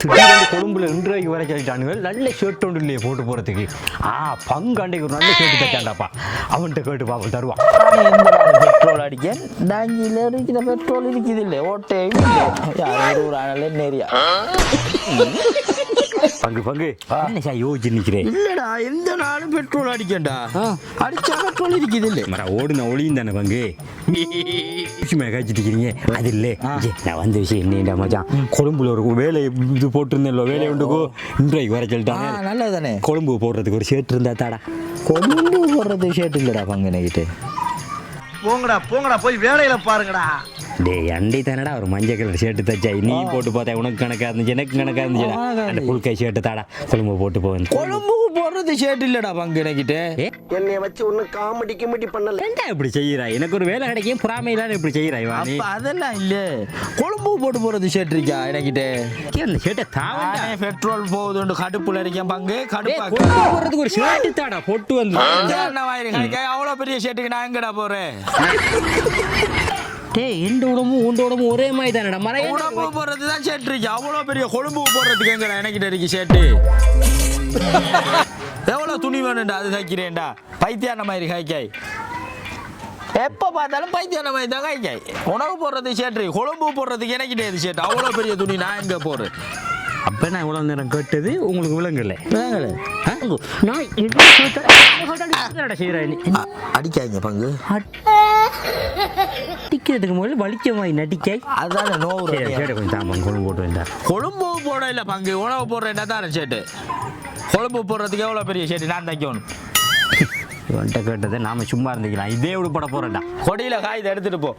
திடீர்னு கொழும்புல 2 ரூபாய்க்கு வர சொல்லிட்டானுங்க. நல்ல ஷர்ட் ஒன்று இல்லையே போட்டு போகிறதுக்கு. பங்காண்டைக்கு ஒரு நல்ல ஷர்ட் தைச்சாண்டாப்பா. அவன்கிட்ட கேட்டு பாப்போம் தருவான். பெட்ரோல் அடிக்க டாங்கியில் இருக்கிற பெட்ரோல் இருக்குது இல்லை ஓட்டே ஒரு ஆள் நேரியா பங்கு என்ன சார் யோசிச்சு நிற்கிறேன். இல்லடா எந்த நாளும் பெட்ரோல் அடிக்கண்டா அடிச்சா பெட்ரோல் இருக்குது இல்லை மர ஓடுன ஒளியும் தானே பங்கு காய்ச்சிட்டு இருக்கிறீங்க. அது இல்லை நான் வந்த விஷயம் என்னடா மச்சான், கொழும்புல ஒரு வேலை இது போட்டிருந்தேன். வேலையை உண்டுக்கோ இன்றைக்கு வர சொல்லிட்டாங்க. நல்லது தானே. கொழும்பு போடுறதுக்கு ஒரு ஷர்ட் இருந்தா தாடா. கொழும்பு போடுறது ஷர்ட் இல்லடா பங்கு நைட்டு. போங்கடா போய் வேலையில பாருங்கடா. டேய் அண்டி தானடா ஒரு மஞ்சள் கலர் ஷர்ட் தைச்சா நீ போட்டு பார்த்தா உனக்கு கணக்கா இருந்துச்சு எனக்கு கணக்கா இருந்துச்சு. அந்த புல்கை ஷர்ட் தாடா கொழும்பு போட்டு போவேன். கொழும்புக்கு போடுறது ஷர்ட் இல்லடா பங்கு நைக்கிட்டு. என்னைய வச்சு ஒன்னும் காமெடி பண்ணல. ஏன்டா இப்படி செய்யறா? எனக்கு ஒரு வேலை கிடைக்கும் புறாமையிலான இப்படி செய்யறா இவானி. அதெல்லாம் இல்ல கொழும்பு போட்டு போறது ஷர்ட் இருக்கா எனக்கிட்ட. அந்த ஷர்ட்டை தாவண்டா. பெட்ரோல் போகுதுன்னு கடுப்புல இருக்கேன் பங்கு. கடுப்பா போடுறதுக்கு ஒரு ஷர்ட் தாடா போட்டு வந்து அவ்வளவு பெரிய ஷர்ட்டுக்கு நான் எங்கடா போறேன். டேய் எந்த உடம்பும் ஒரே மாதிரி தானடா. உடம்பு போடுறது தான் ஷர்ட் இருக்கு. அவ்வளோ பெரிய கொழும்பு போடுறதுக்கு எங்கடா எனக்கிட்ட இருக்கு ஷர்ட்டு. எவ்வளோ துணி வேணும்டா அது தைக்கிறேன்டா. பைத்தியான மாதிரி காய்க்காய் எப்போ பார்த்தாலும் பைத்தியான மாதிரி தான் காய்க்காய். உணவு போடுறது ஷர்ட் கொழும்பு போடுறதுக்கு எனக்கிட்டே இது ஷர்ட். அவ்வளோ பெரிய துணி நான் எங்கே போடுறேன். அப்போ நான் இவ்வளோ நேரம் கேட்டது உங்களுக்கு விளங்கல. நான் அடிக்காங்க பங்கு அடிக்கிறதுக்கு முதல்ல வலிக்க மாதிரி நடிக்காய். அதுதானே நோவு. கொஞ்சம் தாம்பம் கொழும்பு போட்டு வந்தார். கொழும்பு போட இல்லை பங்கு உணவு போடுறேன்டா தான் ஷர்ட்டு. கொழும்பு போடுறதுக்கு எவ்வளோ பெரிய ஷர்ட் நான் தைக்கணும். இவன்ட்ட கேட்டதை நாம சும்மா இருந்துக்கலாம். இதே உடுப்பட போறேன்டா. கொடியில் காய்தை எடுத்துட்டு போ.